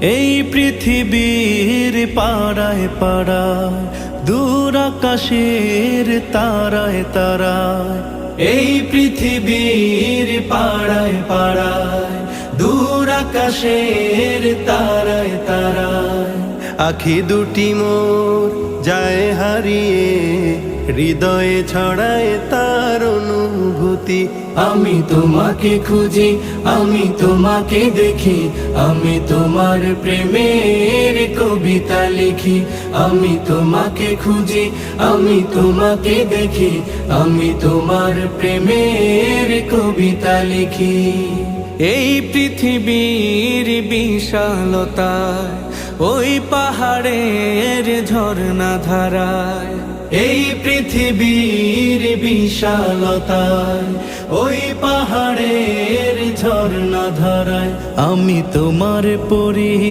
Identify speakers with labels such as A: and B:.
A: এই পৃথিবীর পাড়ায় পাড়ায়, দূর আকাশের তারায় তারায়। এই পৃথিবীর পাড়ায় পাড়ায়, দূর আকাশের তারায় তারায়। আখি দুটি মোর যায় হারিয়ে, হৃদয়ে ছড়ায় তার অনুভূতি। আমি তোমাকে খুঁজি, আমি তোমাকে দেখি, আমি তোমার প্রেমের কবিতা লিখি। আমি তোমাকে খুঁজি, আমি তোমাকে দেখি, আমি তোমার প্রেমের কবিতা লিখি। এই পৃথিবীর বিশালতায়, ওই পাহাড়ের ঝর্ণা ধারায়। এই পৃথিবীর বিশালতায়, ওই পাহাড়ের ঝর্ণা ধারায়। আমি তোমার পরি।